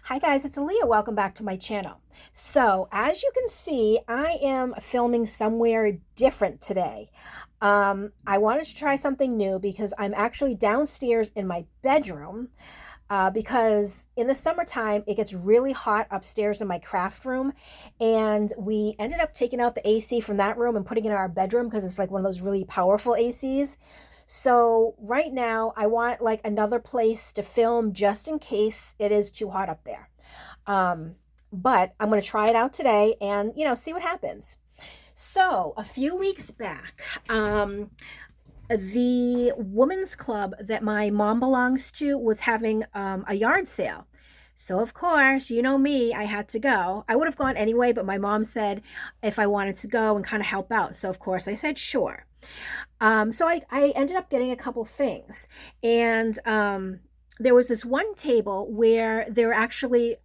Hi guys, it's Aaliyah. Welcome back to my channel. So as you can see, I am filming somewhere different today. I wanted to try something new because I'm actually downstairs in my bedroom because in the summertime it gets really hot upstairs in my craft room, and we ended up taking out the AC from that room and putting it in our bedroom because it's like one of those really powerful ACs. So right now I want like another place to film just in case it is too hot up there. Um, but I'm going to try it out today and, see what happens. So a few weeks back, the women's club that my mom belongs to was having a yard sale. So of course, you know me, I had to go. I would have gone anyway, but my mom said if I wanted to go and kind of help out. So of course I said sure. So I ended up getting a couple things. And there was this one table where there actually,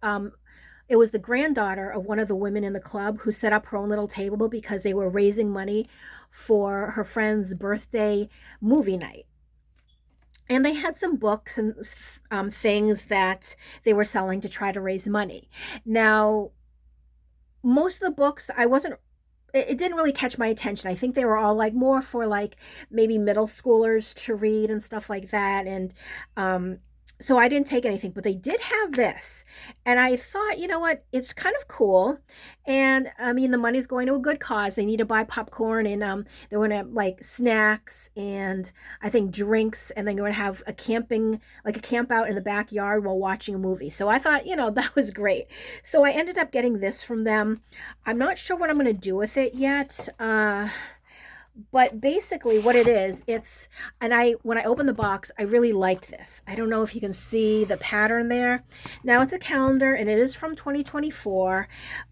it was the granddaughter of one of the women in the club who set up her own little table because they were raising money for her friend's birthday movie night. And they had some books and things that they were selling to try to raise money. Now, most of the books I wasn't it didn't really catch my attention. I think they were all like more for like maybe middle schoolers to read and stuff like that. And so I didn't take anything, but they did have this. And I thought, you know what? It's kind of cool. And I mean, the money's going to a good cause. They need to buy popcorn, and they're going to have like snacks and I think drinks. And then you're going to have like a camp out in the backyard while watching a movie. So I thought, that was great. So I ended up getting this from them. I'm not sure what I'm going to do with it yet. But basically what it is, when I opened the box, I really liked this. I don't know if you can see the pattern there. Now it's a calendar and it is from 2024,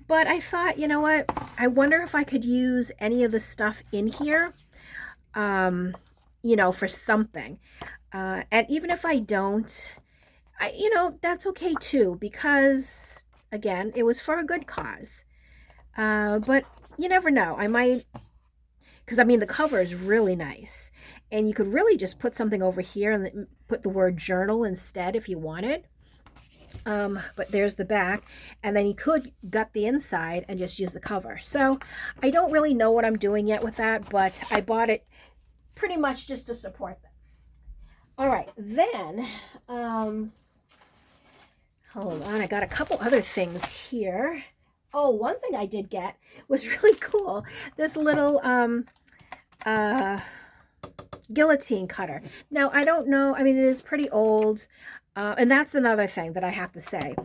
but I thought, you know what? I wonder if I could use any of the stuff in here, for something. And even if I don't, that's okay too, because again, it was for a good cause. But you never know. I might, because I mean, the cover is really nice. And you could really just put something over here and put the word journal instead if you wanted. But there's the back. And then you could gut the inside and just use the cover. So I don't really know what I'm doing yet with that, but I bought it pretty much just to support them. All right, then, hold on, I got a couple other things here. Oh, one thing I did get was really cool. This little guillotine cutter. Now, I don't know. I mean, it is pretty old. And that's another thing that I have to say.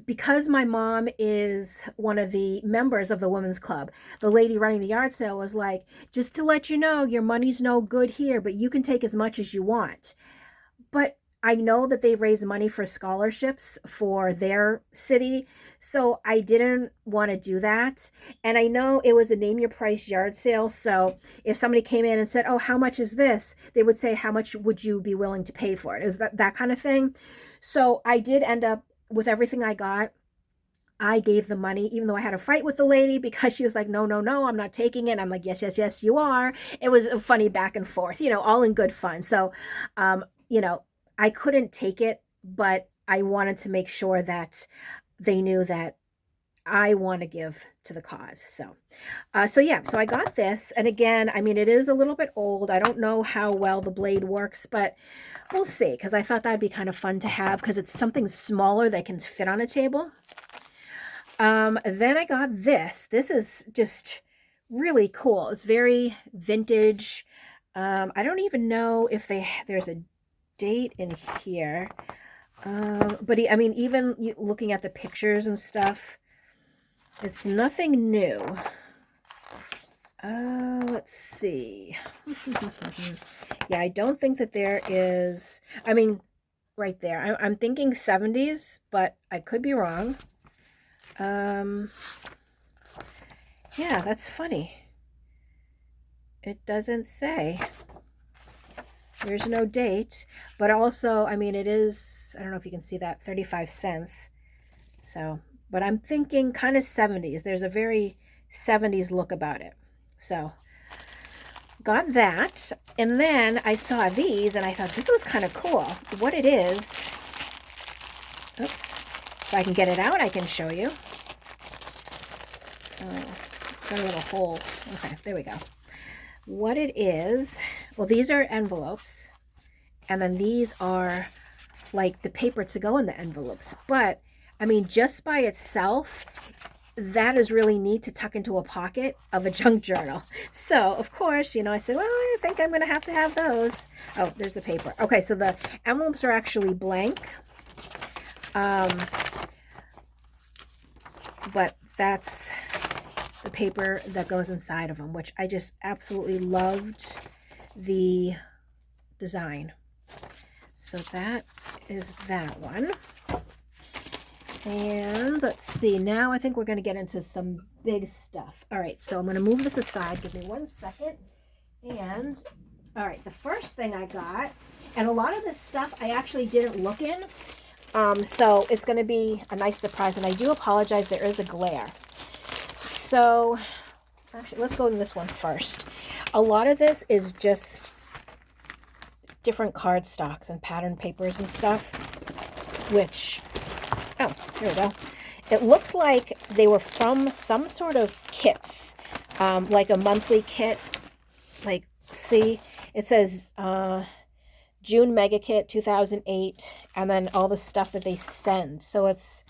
Because my mom is one of the members of the women's club, the lady running the yard sale was like, just to let you know, your money's no good here, but you can take as much as you want. But I know that they raise money for scholarships for their city, so I didn't want to do that. And I know it was a name your price yard sale, so if somebody came in and said, oh, how much is this? They would say, how much would you be willing to pay for it? Is that kind of thing? So I did end up with everything I got. I gave the money, even though I had a fight with the lady because she was like, no, no, no, I'm not taking it. I'm like, yes, yes, yes, you are. It was a funny back and forth, all in good fun. So, I couldn't take it, but I wanted to make sure that they knew that I want to give to the cause. So yeah, so I got this. And again, I mean, it is a little bit old. I don't know how well the blade works, but we'll see, because I thought that'd be kind of fun to have because it's something smaller that can fit on a table. Then I got this. This is just really cool. It's very vintage. I don't even know if there's a date in here, but I mean, even looking at the pictures and stuff, it's nothing new. Let's see. Yeah, I don't think that there is. I mean, right there, I'm thinking 70s, but I could be wrong. Yeah, that's funny. It doesn't say. There's no date, but also, I mean, it is, I don't know if you can see that, 35 cents. So, but I'm thinking kind of 70s. There's a very 70s look about it. So, got that. And then I saw these and I thought this was kind of cool. What it is Oops. If I can get it out, I can show you. Oh, got a little hole. Okay, there we go. What it is, well, these are envelopes, and then these are like the paper to go in the envelopes. But, I mean, just by itself, that is really neat to tuck into a pocket of a junk journal. So, of course, you know, I said, well, I think I'm going to have those. Oh, there's the paper. Okay, so the envelopes are actually blank. But that's the paper that goes inside of them, which I just absolutely loved the design. So that is that one. And let's see, now I think we're going to get into some big stuff. All right, so I'm going to move this aside. Give me 1 second. And, all right, the first thing I got, and a lot of this stuff I actually didn't look in, so it's going to be a nice surprise. And I do apologize, there is a glare. So, actually, let's go to this one first. A lot of this is just different cardstocks and pattern papers and stuff, which... oh, here we go. It looks like they were from some sort of kits, like a monthly kit. Like, see, it says June Mega Kit 2008, and then all the stuff that they send. So it's,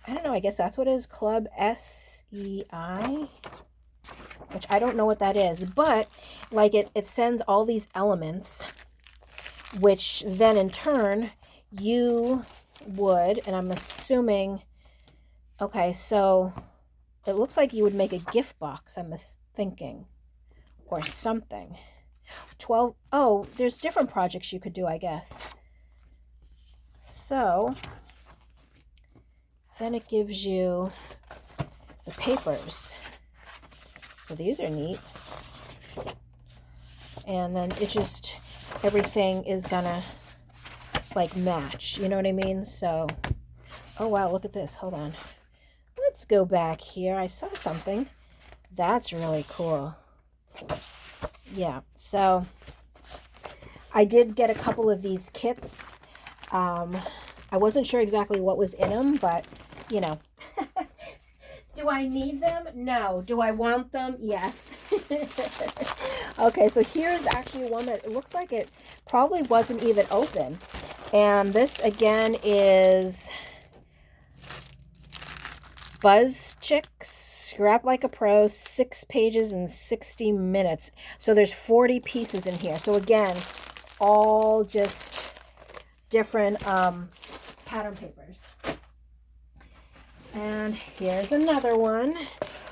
I don't know, I guess that's what it is, Club SEI, which I don't know what that is. But, like, it sends all these elements, which then in turn, you... would, and I'm assuming, okay, so it looks like you would make a gift box, I'm thinking, or something. 12, oh, there's different projects you could do, I guess. So then it gives you the papers. So these are neat. And then it just, everything is gonna like match, you know what I mean? So, oh wow, look at this. Hold on. Let's go back here. I saw something. That's really cool. Yeah, so I did get a couple of these kits. I wasn't sure exactly what was in them, but you know. Do I need them? No. Do I want them? Yes. Okay, so here's actually one that it looks like it probably wasn't even open. And this again is Buzz Chicks, Scrap Like a Pro, 6 pages in 60 minutes. So there's 40 pieces in here. So again, all just different pattern papers. And here's another one.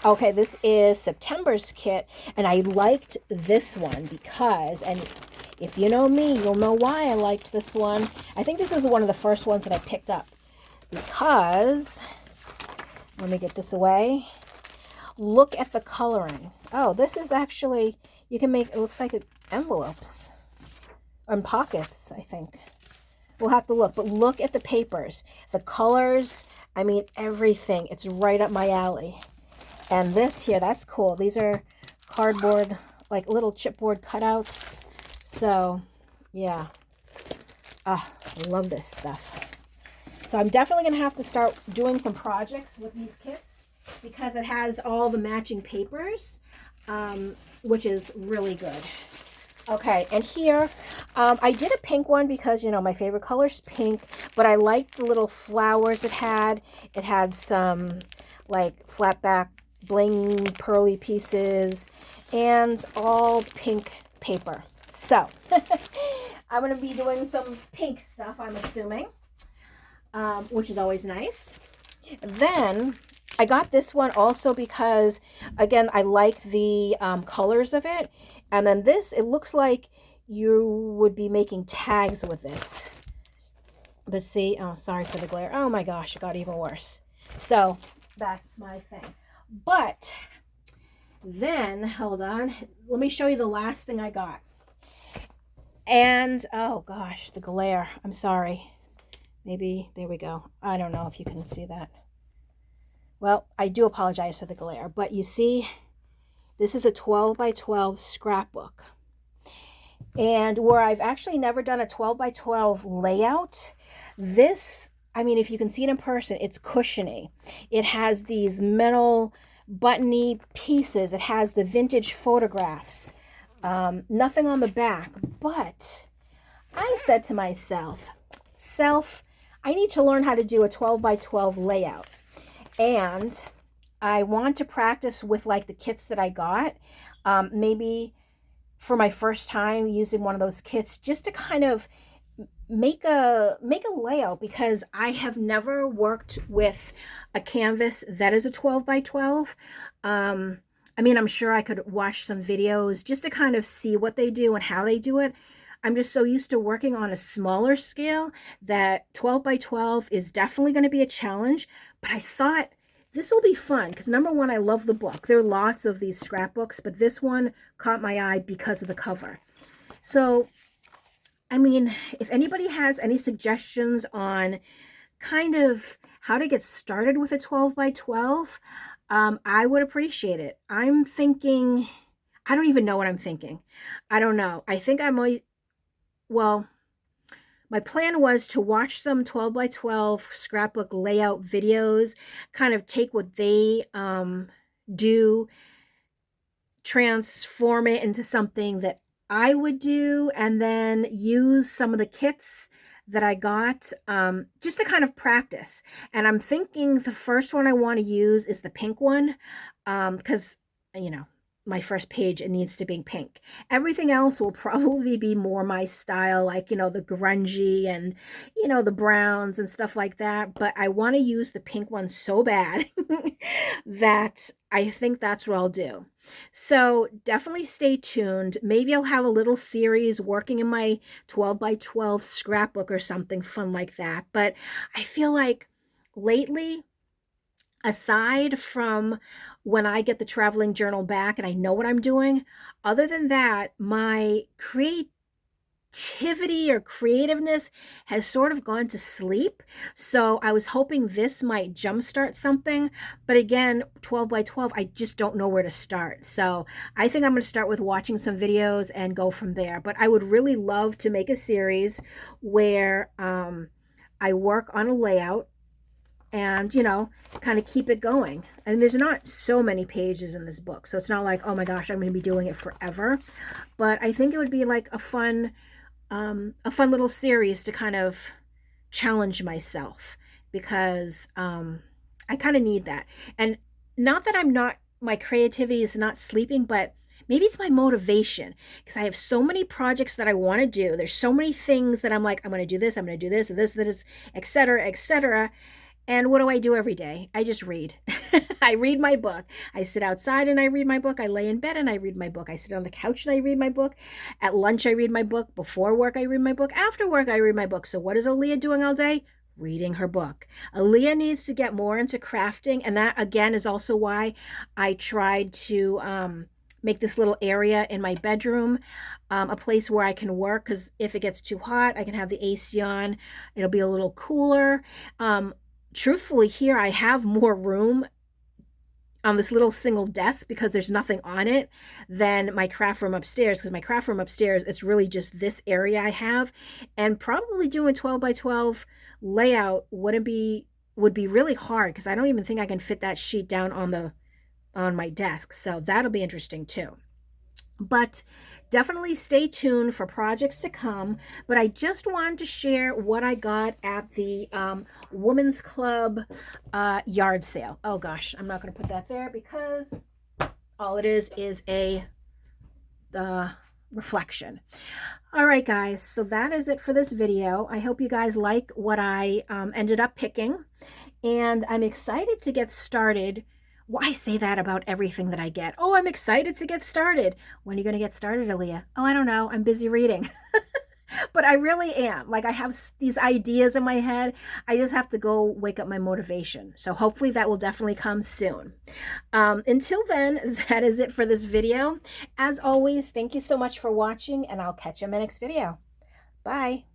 Okay, this is September's kit, and I liked this one because, and if you know me, you'll know why I liked this one. I think this was one of the first ones that I picked up because, let me get this away. Look at the coloring. Oh, this is actually, you can make, it looks like envelopes and pockets, I think. We'll have to look, but look at the papers. The colors, I mean, everything. It's right up my alley. And this here, that's cool. These are cardboard, like little chipboard cutouts. So, yeah. I love this stuff. So I'm definitely going to have to start doing some projects with these kits because it has all the matching papers, which is really good. Okay, and here, I did a pink one because, you know, my favorite color is pink, but I liked the little flowers it had. It had some, like, flat back bling pearly pieces and all pink paper. So, I'm going to be doing some pink stuff, I'm assuming, which is always nice. Then, I got this one also because, again, I like the colors of it. And then this, it looks like you would be making tags with this. But see, oh, sorry for the glare. Oh my gosh, it got even worse. So, that's my thing. But, then, hold on. Let me show you the last thing I got. And, oh gosh, the glare. I'm sorry. Maybe, there we go. I don't know if you can see that. Well, I do apologize for the glare. But you see, this is a 12 by 12 scrapbook. And where I've actually never done a 12 by 12 layout, this I mean, if you can see it in person, it's cushiony. It has these metal buttony pieces. It has the vintage photographs. Nothing on the back, but I said to myself, I need to learn how to do a 12 by 12 layout. And I want to practice with like the kits that I got. Maybe for my first time using one of those kits, just to kind of make a layout, because I have never worked with a canvas that is a 12 by 12. I mean, I'm sure I could watch some videos just to kind of see what they do and how they do it. I'm just so used to working on a smaller scale that 12 by 12 is definitely going to be a challenge. But I thought this will be fun because, number one, I love the book. There are lots of these scrapbooks, but this one caught my eye because of the cover. So, I mean, if anybody has any suggestions on kind of how to get started with a 12 by 12, I would appreciate it. I'm thinking, I don't even know what I'm thinking. I don't know. I think well, my plan was to watch some 12 by 12 scrapbook layout videos, kind of take what they do, transform it into something that I would do, and then use some of the kits that I got just to kind of practice. And I'm thinking the first one I want to use is the pink one, because, you know, my first page, it needs to be pink. Everything else will probably be more my style, like, you know, the grungy and, you know, the browns and stuff like that. But I want to use the pink one so bad that I think that's what I'll do. So definitely stay tuned. Maybe I'll have a little series working in my 12 by 12 scrapbook or something fun like that. But I feel like lately, aside from when I get the traveling journal back and I know what I'm doing, other than that, my creativity or creativeness has sort of gone to sleep. So I was hoping this might jumpstart something. But again, 12 by 12, I just don't know where to start. So I think I'm going to start with watching some videos and go from there. But I would really love to make a series where I work on a layout and, you know, kind of keep it going. And there's not so many pages in this book, so it's not like, oh my gosh, I'm going to be doing it forever. But I think it would be like a fun little series to kind of challenge myself, because I kind of need that. And not that my creativity is not sleeping, but maybe it's my motivation, because I have so many projects that I want to do. There's so many things that I'm like, I'm going to do this, I'm going to do this, and this, etc., etc. And what do I do every day? I just read. I read my book. I sit outside and I read my book. I lay in bed and I read my book. I sit on the couch and I read my book. At lunch, I read my book. Before work, I read my book. After work, I read my book. So what is Alia doing all day? Reading her book. Alia needs to get more into crafting. And that, again, is also why I tried to make this little area in my bedroom a place where I can work. Because if it gets too hot, I can have the AC on. It'll be a little cooler. Truthfully, here I have more room on this little single desk because there's nothing on it than my craft room upstairs, because my craft room upstairs, it's really just this area I have. And probably doing 12 by 12 layout would be really hard, because I don't even think I can fit that sheet down on my desk. So that'll be interesting too. But definitely stay tuned for projects to come. But I just wanted to share what I got at the Women's Club yard sale. Oh gosh, I'm not going to put that there because all it is a reflection. All right, guys, so that is it for this video. I hope you guys like what I ended up picking, and I'm excited to get started. Well, I say that about everything that I get. Oh, I'm excited to get started. When are you going to get started, Alia? Oh, I don't know. I'm busy reading. But I really am. Like, I have these ideas in my head. I just have to go wake up my motivation. So hopefully that will definitely come soon. Until then, that is it for this video. As always, thank you so much for watching, and I'll catch you in my next video. Bye.